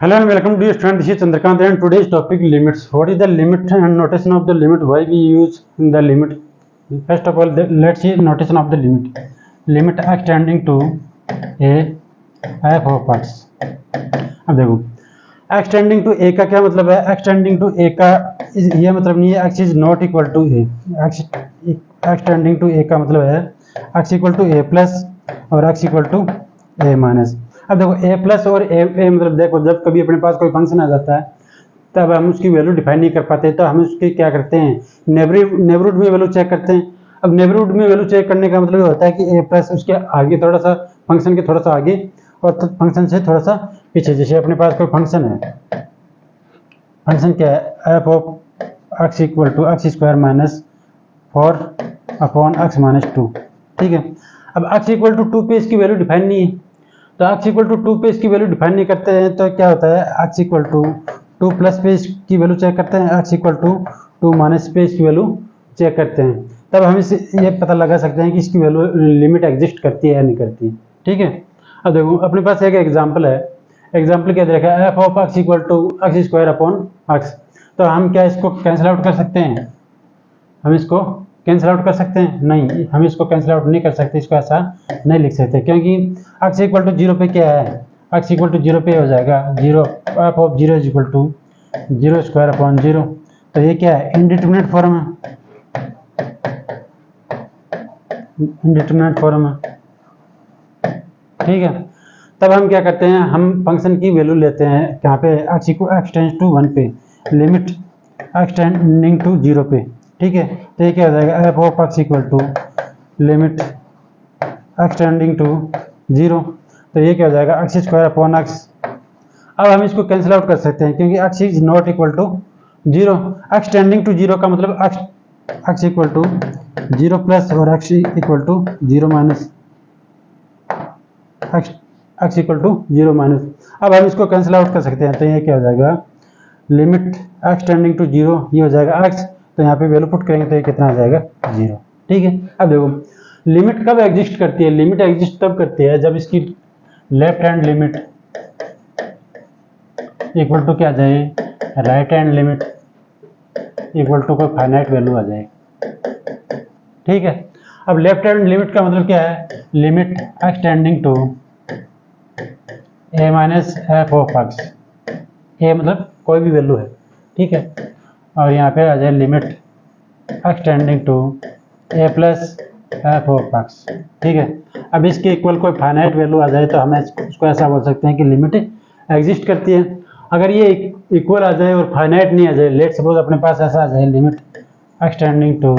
Hello and welcome to student. This is Chandrakant and today's topic limits. What is the limit and notation of the limit? Why we use the limit? First of all, let's see notation of the limit. Limit extending to a f of x. अब देखो x tending to a का क्या मतलब है? Extending to a का ये मतलब नहीं है x is not equal to a. X tending to a का मतलब है x equal to a plus और x equal to a minus. अब देखो ए प्लस और ए मतलब देखो जब कभी अपने पास कोई फंक्शन आ जाता है तब हम उसकी वैल्यू डिफाइन नहीं कर पाते, तो हम उसकी क्या करते हैं, नेबरहुड में वैल्यू चेक करते हैं. अब नेबरहुड में वैल्यू चेक करने का मतलब ये होता है कि ए प्लस उसके आगे थोड़ा सा, फंक्शन के थोड़ा सा आगे और फंक्शन से थोड़ा सा पीछे. जैसे अपने पास कोई फंक्शन है, फंक्शन क्या है, F of x equal to x square minus 4 upon x minus 2. ठीक है. अब एक्स इक्वल टू 2 पे इसकी वैल्यू डिफाइन नहीं है, तो एक्स इक्वल टू 2 पे इसकी वैल्यू डिफाइन नहीं करते हैं तो क्या होता है, एक्स इक्वल टू 2 प्लस पे इसकी वैल्यू चेक करते हैं, एक्स इक्वल टू 2 माइनस पे इसकी वैल्यू चेक करते हैं. तब हम इसे ये पता लगा सकते हैं कि इसकी वैल्यू लिमिट एग्जिस्ट करती है या नहीं करती है. ठीक है. अब देखो अपने पास एक एग्जाम्पल है. एग्जाम्पल क्या दे रखा है, F of x equal to x square upon X. तो हम क्या इसको कैंसिल आउट कर सकते हैं? हम इसको कैंसिल आउट कर सकते हैं? नहीं, हम इसको कैंसिल आउट नहीं कर सकते, इसको ऐसा नहीं लिख सकते क्योंकि x इक्वल टू 0 पे क्या है, x इक्वल टू 0 पे हो जाएगा 0, F of 0 is equal to 0 square upon 0. तो ये क्या है, इनडिटरमिनेट फॉर्म है. इनडिटरमिनेट फॉर्म है. ठीक है. तब हम क्या करते हैं, हम फंक्शन की वैल्यू लेते हैं यहाँ पे x equal x tends to 1 पे, लिमिट x टेंडिंग टू 0 पे. ठीक है. तो ये क्या हो जाएगा, F of x equal to limit x tending to 0. तो ये क्या हो जाएगा, एक्स स्क्वायर अपॉन एक्स. अब हम इसको कैंसिल आउट कर सकते हैं क्योंकि X is not equal to 0. X tending to 0 का मतलब एक्स इक्वल टू 0 प्लस और X equal to 0 minus, X equal to 0 minus. अब हम इसको कैंसिल आउट कर सकते हैं. तो ये क्या हो जाएगा, लिमिट एक्स टेंडिंग टू 0, ये हो जाएगा एक्स. तो यहाँ पे वैल्यू पुट करेंगे तो ये कितना आ जाएगा, 0. ठीक है. अब देखो लिमिट कब एग्जिस्ट करती है, लिमिट एग्जिस्ट तब करती है जब इसकी left hand limit equal to क्या आ जाए, right hand limit equal to कोई फाइनाइट वैल्यू आ जाए. ठीक है. अब लेफ्ट हैंड लिमिट का मतलब क्या है, limit x tending to a minus f of x. A मतलब कोई भी वैल्यू है. ठीक है. और यहाँ पे आ जाए limit x tending to a plus f of x. ठीक है. अब इसके इक्वल कोई फाइनाइट वैल्यू आ जाए तो हम इसको ऐसा बोल सकते हैं कि लिमिट एग्जिस्ट करती है. अगर ये इक्वल आ जाए और फाइनाइट नहीं आ जाए, लेट सपोज अपने पास ऐसा आ जाए, limit x tending to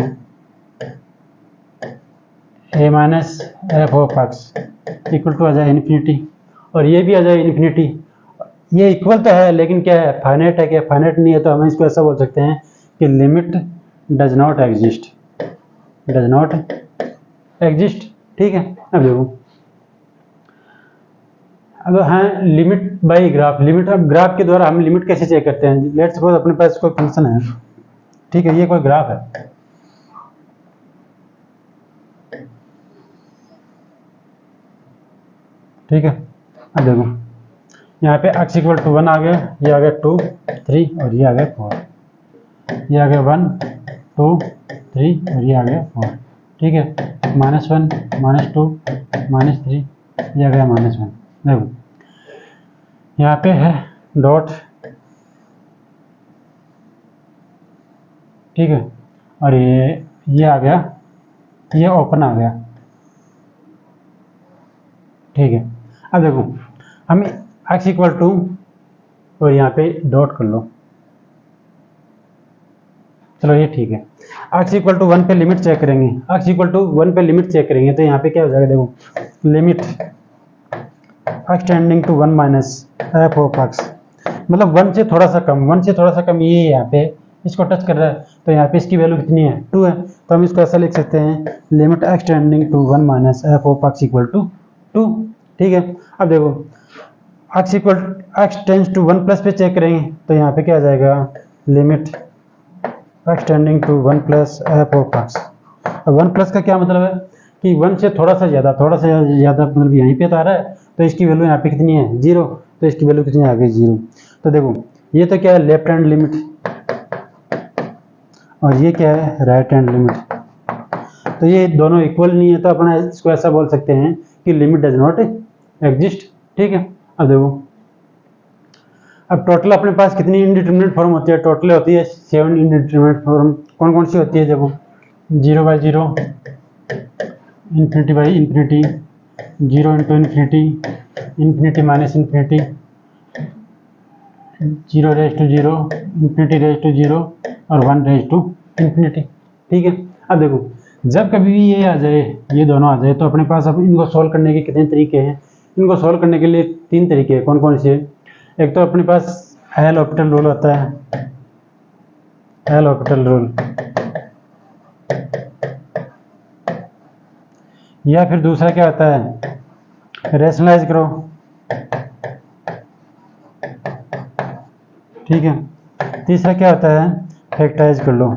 a minus f of x equal to आ जाए इन्फिनिटी, और ये भी आ जाए इन्फिनिटी. ये इक्वल तो है लेकिन क्या है, फाइनाइट है क्या, फाइनाइट नहीं है. तो हम इसको ऐसा बोल सकते हैं कि limit does not exist, does not exist. ठीक है. अब देखो, अब है लिमिट बाय ग्राफ. लिमिट, अब ग्राफ के द्वारा हम लिमिट कैसे चेक करते हैं. लेट्स सपोज अपने पास कोई फंक्शन है. ठीक है. ये कोई ग्राफ है. ठीक है. अब देखो यहाँ पे x इक्वल टू 1 आ गया, ये आ गया 2 3 और ये आ गया 4. ये आ गया 1 2 3 और ये आ गया 4. ठीक है. -1 -2 -3, ये आ गया -1. देखो यहाँ पे है डॉट. ठीक है. और ये आ गया, ये ओपन आ गया. ठीक है. अब देखो हम x इक्वल टू और यहाँ पे डॉट कर लो. चलो ये ठीक है. x इक्वल टू 1 पे लिमिट चेक करेंगे, x इक्वल टू 1 पे लिमिट चेक करेंगे तो यहाँ पे क्या हो जाएगा, देखो limit x tending to 1 minus f of x, मतलब 1 से थोड़ा सा कम, 1 से थोड़ा सा कम, ये यहाँ पे इसको टच कर रहा है. तो यहाँ पे इसकी वैल्यू कितनी है, 2 है. तो हम इसको ऐसा लिख सकते हैं, limit x tending to 1 minus f of x equal to 2. ठीक है. अब देखो x equal x tends to 1 plus पे चेक करेंगे तो यहाँ पे क्या आ जाएगा, limit x tending to 1 plus f of x. 1 plus का क्या मतलब है कि 1 से थोड़ा सा ज़्यादा मतलब यहीं पे तो आ रहा है, तो इसकी वैल्यू यहाँ पे कितनी है, 0. तो इसकी वैल्यू कितनी आ गई 0। तो देखो ये तो क्या है लेफ्ट हैंड लिमिट और ये क्या है राइट हैंड लिमिट, तो ये दोनों इक्वल नहीं है, तो अपना इसको ऐसा बोल सकते हैं कि लिमिट डज नॉट एग्जिस्ट। ठीक है, अब देखो अब टोटल अपने पास कितनी इंडिटरमिनेट फॉर्म होती है, टोटल होती है 7 इंडिटरमिनेट फॉर्म। कौन कौन सी होती है देखो 0/0, infinity by infinity, 0 into infinity, infinity minus infinity, 0 raise to 0, infinity raise to 0 और 1 रेज टू इन्फिनिटी। ठीक है, अब देखो जब कभी भी ये आ जाए, ये दोनों आ जाए, तो अपने पास अब इनको सॉल्व करने के कितने तरीके हैं। इनको सॉल्व करने के लिए 3 तरीके हैं। कौन कौन से? एक तो अपने पास एल हॉस्पिटल रूल होता है, एल हॉस्पिटल रूल, या फिर दूसरा क्या होता है रेशनलाइज करो। ठीक है, तीसरा क्या होता है फैक्टराइज कर लो।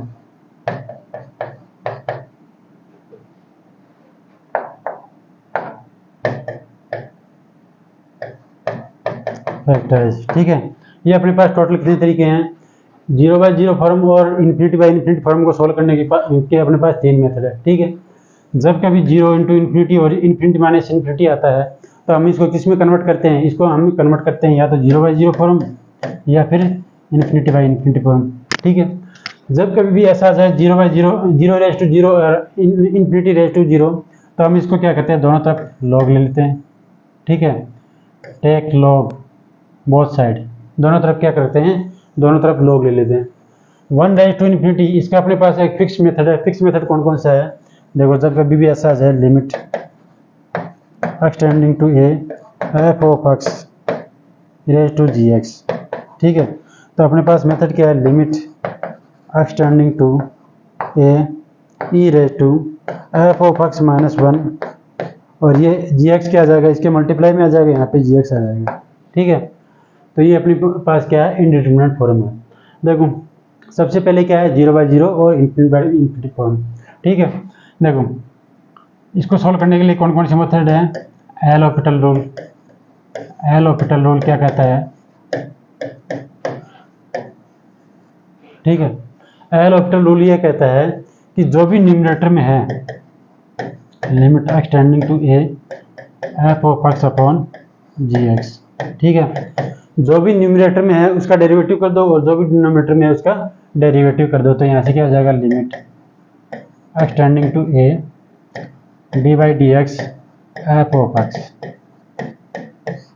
फैक्टराइज, ठीक है, ये अपने पास टोटल कितने तरीके हैं 0/0 फॉर्म और इन्फिनिटी बाई इन्फिनिटी फॉर्म को सॉल्व करने के अपने पास 3 मेथड है। ठीक है, जब कभी 0 इंटू इन्फिनिटी और इन्फिनिटी माइनस इन्फिनिटी आता है तो हम इसको किस में कन्वर्ट करते हैं, इसको हम कन्वर्ट करते हैं या तो 0/0 फॉर्म या फिर इन्फिनिटी बाई इन्फिनिटी फॉर्म। ठीक है, जब कभी भी ऐसा आ जाए 0/0, 0 रेज टू 0 और इन्फिनिटी रेज टू 0, तो हम इसको क्या करते हैं दोनों तरफ लॉग ले लेते हैं। ठीक है, टेक लॉग बोथ साइड, दोनों तरफ क्या करते हैं दोनों तरफ लॉग ले लेते हैं। 1 रेज टू इन्फिनिटी, इसका अपने पास एक फिक्स मेथड है। फिक्स मेथड कौन कौन सा है देखो, जब कभी भी ऐसा आ जाए limit x tending to a f of x raise to g x. ठीक है, तो अपने पास मेथड क्या है limit x tending to a e raise to f of x minus 1, और ये जी एक्स क्या आ जाएगा इसके मल्टीप्लाई में आ जाएगा, यहाँ पे जी एक्स आ जाएगा। ठीक है, तो ये अपने पास क्या है इंडिटरमिनेट फॉर्म है। देखो सबसे पहले क्या है 0/0 और इन्फिनिटी बाई इन्फिनिटी फॉर्म। ठीक है, देखो इसको सॉल्व करने के लिए कौन कौन सी मेथड है, L hospital rule. L hospital rule क्या कहता है, ठीक है, एल हॉस्पिटल रूल ये कहता है कि जो भी न्यूमरेटर में है limit x tending to a f of x upon g x. ठीक है, जो भी न्यूमरेटर में है उसका डेरिवेटिव कर दो और जो भी डिनोमिनेटर में है उसका डेरिवेटिव कर दो, तो यहाँ से क्या हो जाएगा limit x tending to a d by d x f of x.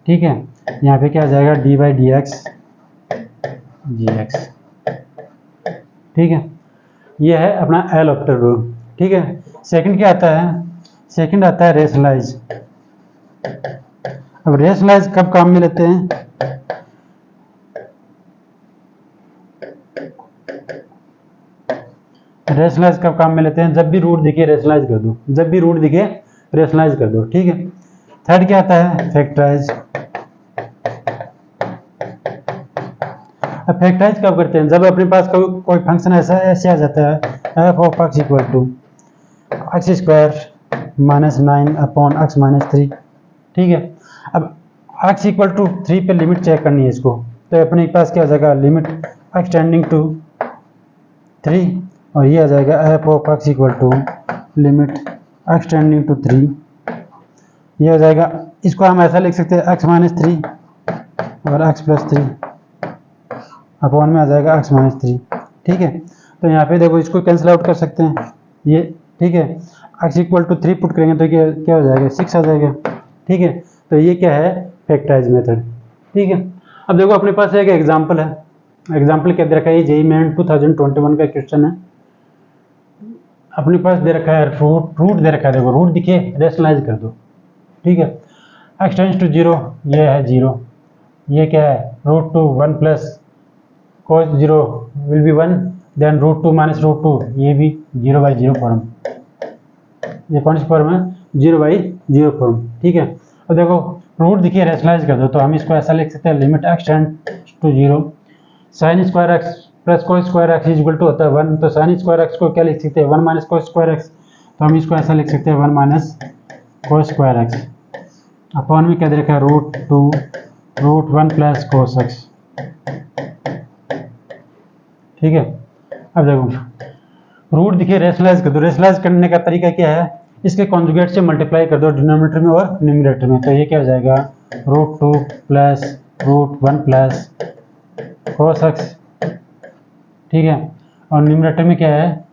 ठीक है, यहाँ पे क्या आ जाएगा d by d x g x. ठीक है, ये है अपना एल हॉस्पिटल रूल। ठीक है, सेकंड क्या आता है, सेकंड आता है रेशनलाइज। अब रेशनलाइज कब काम में लेते हैं, रेशनलाइज कब काम में लेते हैं, जब भी रूट दिखे रेशनलाइज कर दो, जब भी रूट दिखे रेशनलाइज कर दो। ठीक है, थर्ड क्या आता है फैक्टराइज। अब फैक्टराइज कब करते हैं, जब अपने पास कोई फंक्शन ऐसे आ जाता है F of x equal to x square minus 9 upon x minus 3। ठीक है, अब एक्स इक्वल टू 3 पे लिमिट चेक करनी है इसको, तो अपने पास क्या हो जाएगा लिमिट एक्सटेंडिंग टू 3 और ये आ जाएगा F of x equal to limit x tending to 3। ये हो जाएगा, इसको हम ऐसा लिख सकते हैं एक्स माइनस 3 और एक्स प्लस 3 अपॉन में आ जाएगा एक्स माइनस 3। ठीक है, तो यहाँ पे देखो इसको कैंसिल आउट कर सकते हैं ये। ठीक है, एक्स इक्वल टू 3 पुट करेंगे तो क्या हो जाएगा 6 आ जाएगा। ठीक है, तो ये क्या है फैक्टराइज मेथड। ठीक है, अब देखो अपने पास एक एग्जांपल है, एग्जांपल क्या दे रखा है, जेईई मेन 2021 का क्वेश्चन है। अपने पास दे रखा है रूट दे रखा है, देखो रूट दिखे रेशनलाइज कर दो। ठीक है, एक्स टेंड्स टू 0, ये है 0, ये क्या है root two 1 plus cos 0 will be 1, then root 2 minus root 2, ये भी 0/0 फॉर्म। ये कौन सी फॉर्म है 0/0 फॉर्म। ठीक है, और देखो रूट दिखिए रेशनलाइज कर दो, तो हम इसको ऐसा लिख सकते हैं limit x tends to 0 sine square x plus cos square x is equal to होता है 1, तो साइन स्क्वायर एक्स को क्या लिख सकते हैं 1 माइनस कोस स्क्वायर एक्स, तो हम इसको ऐसा लिख सकते हैं 1 minus cos square x upon में क्या दे रखा है root 2 root 1 plus cos x. ठीक है, अब देखो रूट देखिए रेशनलाइज कर दो। रेशनलाइज करने का तरीका क्या है, इसके कॉन्जुगेट से मल्टीप्लाई कर दो डिनोमिनेटर में और न्यूमरेटर में। तो ये क्या हो जाएगा, root 2 plus root 1 plus cos x. ठीक है, और न्यूमरेटर में क्या है,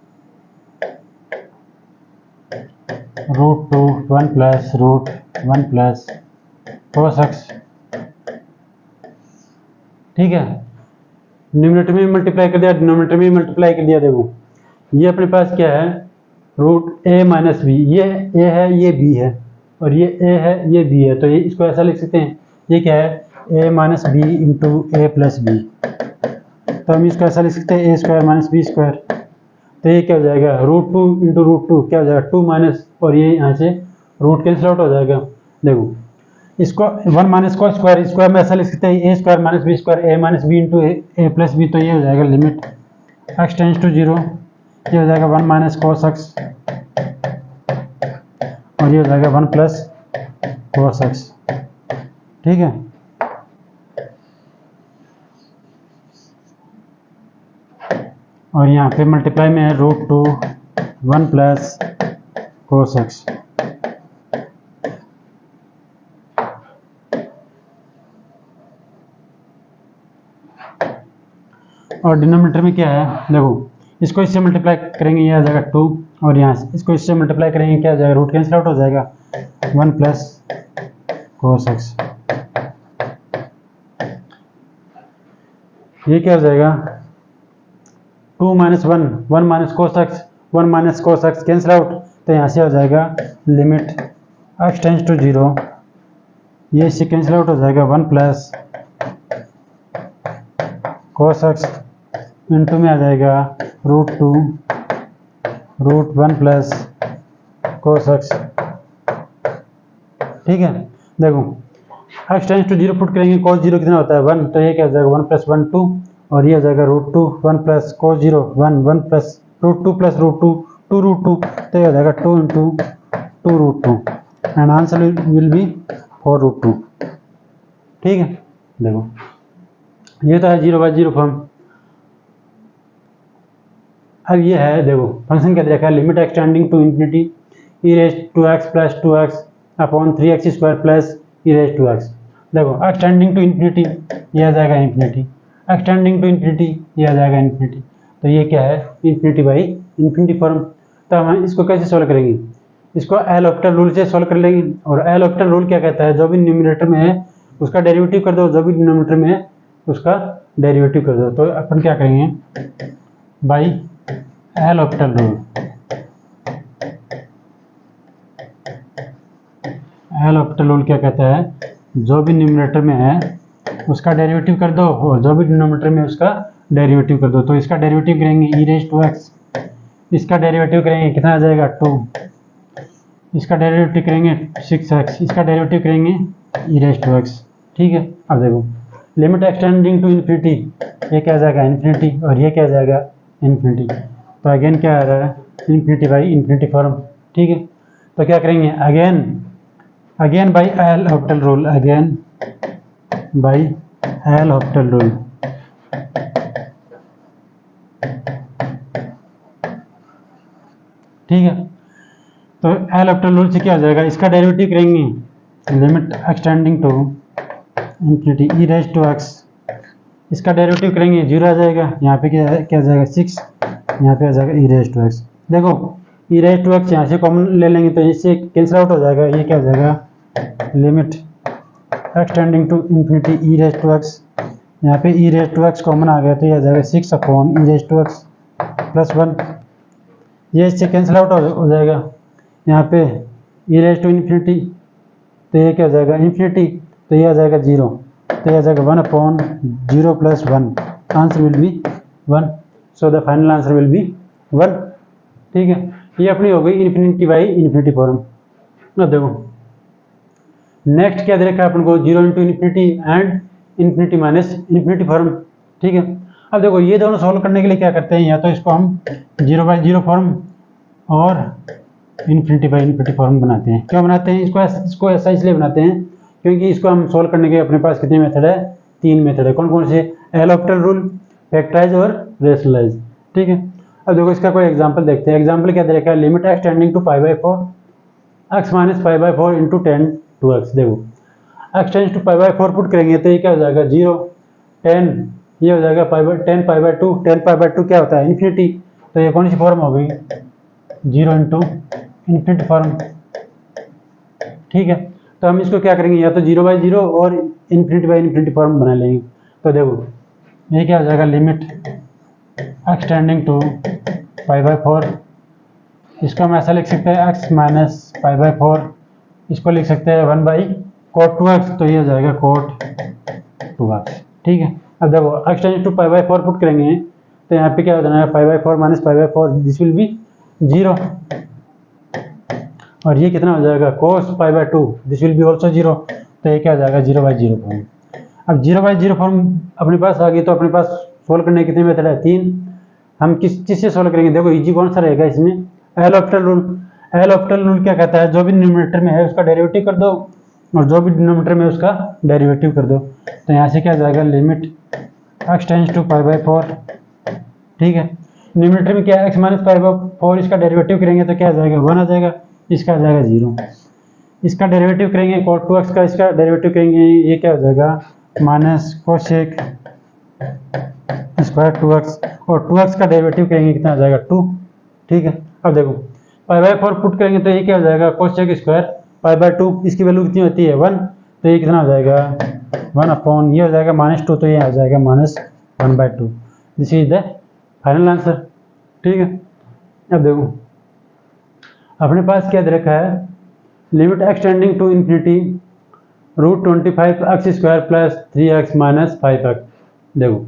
root 2 1 plus root 1 plus cos x. ठीक है, न्यूमरेटर में मल्टीप्लाई कर दिया, डिनोमिनेटर में मल्टीप्लाई कर दिया। देखो ये अपने पास क्या है, रूट ए माइनस बी। ये ए है, ये बी है, और ये ए है, ये बी है। तो ये इसको ऐसा लिख सकते हैं, ये क्या है, ए minus b into a plus B. तो हम इसको ऐसा लिख सकते हैं, ए स्क्वायर माइनस बी स्क्वायर। तो ये क्या हो जाएगा, रूट 2 इंटू रूट 2 क्या हो जाएगा, 2 माइनस, और ये यहाँ से रूट कैंसिल आउट हो जाएगा। देखो इसको 1 माइनस को स्क्वायर, स्क्वायर में ऐसा लिख सकते हैं, ए square minus B square, A minus b into a plus B. तो ये हो जाएगा लिमिट एक्स टेंड्स टू 0, ये हो जाएगा 1 माइनस कोस एक्स, और ये हो जाएगा 1 प्लस कोस एक्स। ठीक है, और यहाँ पे मल्टीप्लाई में है रूट 2 1 प्लस कोस एक्स। और डिनोमिनेटर में क्या है, देखो इसको इससे मल्टीप्लाई करेंगे, ये आ जाएगा 2, और यहाँ से इसको इससे मल्टीप्लाई करेंगे, क्या आ जाएगा, रूट कैंसिल आउट हो जाएगा, 1 प्लस कोस एक्स। ये क्या हो जाएगा, 2 minus 1, 1 minus cos x, 1 minus cos x cancel out. तो यहाँ से हो जाएगा लिमिट एक्स टेंड्स टू 0, ये इससे कैंसिल आउट हो जाएगा, 1 प्लस कोस एक्स इंटू में आ जाएगा root 2 root 1 plus cos x. ठीक है, देखो एक्स टेंड्स टू 0 पुट करेंगे, कोस 0 कितना होता है, 1। तो ये क्या हो जाएगा, 1 प्लस 1 2, और ये हो जाएगा root 2 1 plus cos 0 1, 1 plus root 2 plus root 2 2 root 2। तो ये हो जाएगा 2 into 2 root 2, and answer will be 4 root 2। ठीक है, देखो ये तो है 0/0 फॉर्म। अब ये है, देखो फंक्शन क्या देखा है, limit x tending to infinity e raise to x plus 2x upon 3x square plus e raise to x. देखो एक्सटेंडिंग टू इंफिनिटी, ये आ जाएगा इंफिनिटी, एक्सटेंडिंग टू इंफिनिटी, ये आ जाएगा इंफिनिटी। तो ये क्या है, इंफिनिटी बाई इंफिनिटी फॉर्म। तो हम इसको कैसे सॉल्व करेंगे, इसको एल हॉस्पिटल रूल से सॉल्व कर लेंगे। और एल हॉस्पिटल रूल क्या कहता है, जो भी न्यूमरेटर में है उसका डेरिवेटिव कर दो, जो भी डिनोमिनेटर में है उसका डेरिवेटिव कर दो। तो अपन क्या करेंगे, by L hospital rule. L hospital rule क्या कहता है, जो भी न्यूमरेटर में है उसका डेरिवेटिव कर दो, और जो भी डिनोमिनेटर में उसका डेरिवेटिव कर दो। तो इसका डेरिवेटिव करेंगे ई रेज टू एक्स, इसका डेरिवेटिव करेंगे कितना आ जाएगा 2, इसका डेरिवेटिव करेंगे 6x, इसका डेरिवेटिव करेंगे ई रेज टू एक्स। ठीक है, अब देखो लिमिट एक्सटेंडिंग टू इन्फिनिटी, ये क्या आ जाएगा इन्फिनिटी, और ये क्या आ जाएगा इन्फिनिटी। तो अगेन क्या आ रहा है, इन्फिनिटी बाई इन्फिनिटी फॉर्म। ठीक है, तो क्या करेंगे, again by L hospital rule, again by L hospital rule. ठीक है, तो एल हॉस्पिटल रूल से क्या हो जाएगा, इसका डेरिवेटिव करेंगे limit x tending to infinity e raise to x, इसका डेरिवेटिव करेंगे 0 आ जाएगा, यहाँ पे क्या आ जाएगा 6, यहाँ पे आ जाएगा ई रेज टू एक्स। देखो ई रेज टू एक्स यहाँ से कॉमन ले लेंगे तो इससे कैंसिल आउट हो जाएगा, ये क्या हो जाएगा limit x tending to infinity e raise to x, यहाँ पे e raise to x common आ गया तो ये आ जाएगा 6 upon e raise to x plus 1, ये इससे कैंसिल आउट हो जाएगा, यहाँ पे ई रेज टू इन्फिनिटी, तो ये क्या हो जाएगा इन्फिनिटी, तो ये आ जाएगा 0, तो ये आ जाएगा 1 upon 0 plus 1, answer will be 1। So the final answer will be 1। ठीक है, ये अपनी हो गई इन्फिनिटी बाई इन्फिनिटी फॉर्म। अब देखो नेक्स्ट क्या दे रखा है अपन को, 0 into infinity and infinity minus infinity form. ठीक है, अब देखो ये दोनों सॉल्व करने के लिए क्या करते हैं, या तो इसको हम 0/0 फॉर्म और इन्फिनिटी बाई इन्फिनिटी फॉर्म बनाते हैं। क्यों बनाते हैं इसको ऐसा इसलिए बनाते हैं क्योंकि इसको हम सोल्व करने के अपने पास कितने मेथड है, 3 मेथड है। कौन कौन से, एल हॉपिटल रूल, फैक्टराइज और रेशनलाइज। ठीक है, अब देखो इसका कोई एग्जांपल देखते हैं। एग्जांपल क्या दे रखा है, limit x tending to pi by 4 x minus pi by 4 into 10 two x. देखो x tends to pi by 4 put करेंगे तो ये क्या हो जाएगा 0, 10 ये हो जाएगा pi by 10 pi by 2, 10 pi by 2 क्या होता है इन्फिनिटी, तो ये कौन सी फॉर्म हो गई 0 इंटू इन्फिनिटी फॉर्म। ठीक है, तो हम इसको क्या करेंगे, या तो 0 बाई 0 और इन्फिनिटी बाई इन्फिनिटी फॉर्म बना लेंगे। तो देखो ये क्या हो जाएगा, limit x tending to pi by 4, इसको हम ऐसा लिख सकते हैं एक्स माइनस पाई बाई 4, इसको लिख सकते हैं 1 बाई कोट 2x, तो ये हो जाएगा कोट 2x। ठीक है, अब देखो x tending to pi by 4 put करेंगे तो यहाँ पे क्या हो जाएगा pi by 4 minus pi by 4, this will be 0, और ये कितना हो जाएगा cos pi by 2, this will be also 0, तो ये क्या हो जाएगा 0 बाई 0 फॉर्म। अब 0 बाई 0 फॉर्म अपने पास आ गई, तो अपने पास सोल्व करने के कितने मेथड है, 3। हम किस चीज़ से सोल्व करेंगे, देखो इजी कौन सा रहेगा इसमें, L Hôpital rule. L Hôpital rule क्या कहता है, जो भी न्यूमरेटर में है उसका डेरिवेटिव कर दो और जो भी डिनोमिनेटर में उसका डेरिवेटिव कर दो। तो यहाँ से क्या आ जाएगा, limit x tends to pi by 4। ठीक है, न्यूमरेटर में क्या है एक्स माइनस पाई बाई 4, इसका डेरिवेटिव करेंगे तो क्या आ जाएगा 1 आ जाएगा, इसका आ जाएगा 0। इसका डेरिवेटिव करेंगे कोट 2x का, इसका डेरिवेटिव करेंगे ये क्या हो जाएगा माइनस कोसेक स्क्वायर 2x, और 2x का डेरिवेटिव करेंगे कितना आ जाएगा 2। ठीक है, अब देखो पाई बाई 4 पुट करेंगे तो ये क्या हो जाएगा कोसेक स्क्वायर पाई बाई 2, इसकी वैल्यू कितनी होती है 1, तो ये कितना हो जाएगा 1 अपॉन ये हो जाएगा -2, तो ये आ जाएगा -1/2। This is the final answer. ठीक है, अब देखो अपने पास क्या दे रखा है, limit x tending to infinity √25x² plus 3x minus 5x। देखो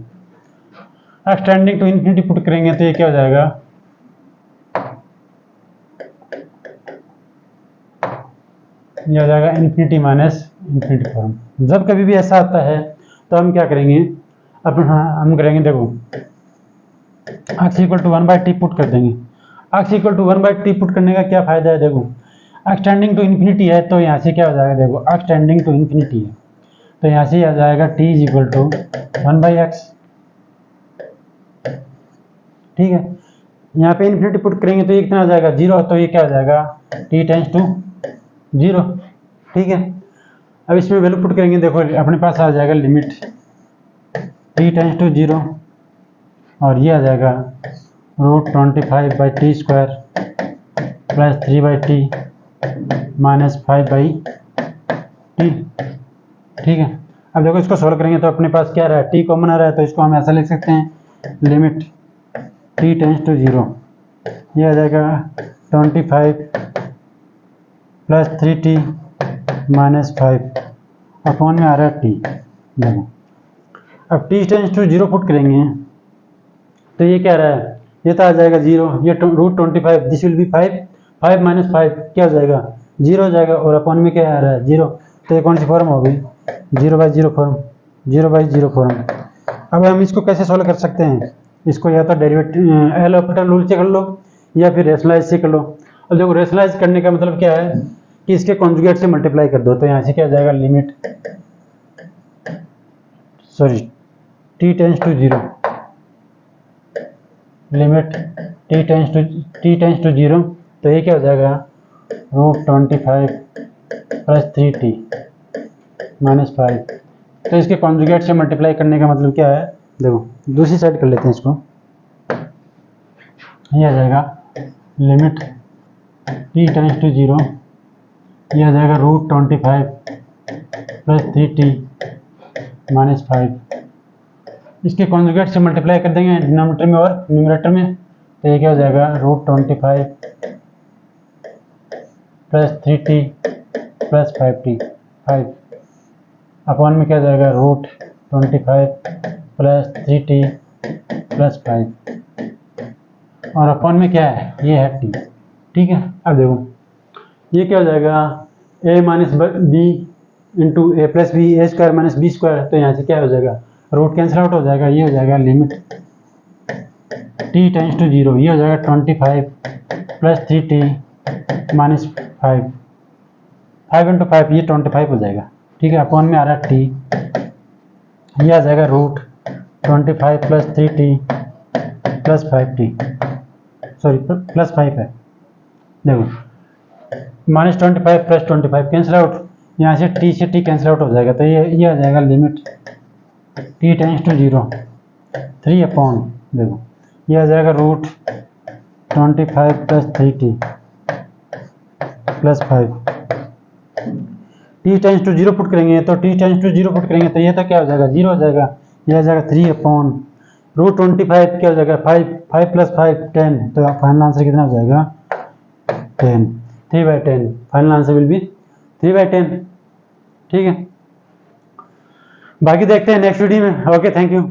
x tending to infinity put करेंगे तो ये क्या हो जाएगा, ये हो जाएगा इन्फिनिटी माइनस इन्फिनिटी फॉर्म। जब कभी भी ऐसा आता है तो हम क्या करेंगे, हम करेंगे देखो x equal to 1/t put कर देंगे। x equal to 1/t put करने का क्या फायदा है, देखो x टेंडिंग टू इन्फिनिटी है तो यहाँ से क्या हो जाएगा, देखो x टेंडिंग टू इन्फिनिटी है तो यहाँ से आ जाएगा t इक्वल टू 1/x। ठीक है, यहाँ पे इन्फिनिटी पुट करेंगे तो ये कितना आ जाएगा 0, तो ये क्या हो जाएगा t टेंस टू 0। ठीक है, अब इसमें वैल्यू पुट करेंगे, देखो अपने पास आ जाएगा लिमिट t टेंस टू 0 और ये आ जाएगा √25/t² plus 3/t minus 5/t। ठीक है, अब देखो इसको सोल्व करेंगे तो अपने पास क्या रहा है, t कॉमन आ रहा है तो इसको हम ऐसा लिख सकते हैं लिमिट t टेंस टू 0, ये आ जाएगा 25 प्लस 3t माइनस 5 अपॉन में आ रहा है t। देखो अब t टेंस टू 0 पुट करेंगे तो ये क्या रहा है, ये तो आ जाएगा 0, ये √25, दिस विल बी 5 माइनस 5 क्या हो जाएगा 0 हो जाएगा, और अपॉन में क्या आ रहा है 0, तो ये कौन सी फॉर्म हो गई 0/0 फॉर्म, 0/0 फॉर्म। अब हम इसको कैसे सॉल्व कर सकते हैं, इसको या तो डेरिवेटिव एल हॉपिटल रूल से कर लो या फिर रेशनलाइज से कर लो। अब देखो रेशनलाइज करने का मतलब क्या है कि इसके कॉन्जुगेट से मल्टीप्लाई कर दो, तो यहाँ से क्या आ जाएगा limit t tends to 0, limit t tends to 0, तो ये क्या हो जाएगा √25 प्लस 3t माइनस 5। तो इसके कॉन्जुगेट से मल्टीप्लाई करने का मतलब क्या है, देखो दूसरी साइड कर लेते हैं इसको, ये आ जाएगा लिमिट t टेंस टू 0, ये आ जाएगा √25 प्लस 3t माइनस 5। इसके कॉन्जुगेट से मल्टीप्लाई कर देंगे डिनोमिनेटर में और न्यूमरेटर में, तो ये क्या हो जाएगा √25 प्लस 3t प्लस 5 अपॉन में क्या जाएगा √25 प्लस 3t प्लस 5 और अपॉन में क्या है, ये है t। ठीक है, अब देखो ये क्या हो जाएगा a minus b into a plus b a² minus b², तो यहाँ से क्या हो जाएगा रूट कैंसिल आउट हो जाएगा, ये हो जाएगा लिमिट t टेंस टू 0, ये हो जाएगा 25 प्लस 3t माइनस 5 इंटू 5 ये 25 हो जाएगा। ठीक है, अपॉन में आ रहा है टी, ये आ जाएगा root 25 plus 3t plus 5t, sorry plus 5 है, देखो -25 प्लस 25 कैंसिल आउट, यहाँ से t कैंसिल आउट हो जाएगा, तो ये आ जाएगा limit t tends to 0 3 upon, देखो ये आ जाएगा root 25 plus 3t plus 5, t tends to 0 put करेंगे तो t टेंड्स टू 0 पुट करेंगे तो ये तो क्या हो जाएगा 0 हो जाएगा, ये आ जाएगा 3 अपॉन रूट 25 क्या हो जाएगा 5 प्लस 5 10, तो फाइनल आंसर कितना हो जाएगा 10, 3/10, फाइनल आंसर विल बी 3/10। ठीक है, बाकी देखते हैं नेक्स्ट वीडियो में। Okay, thank you.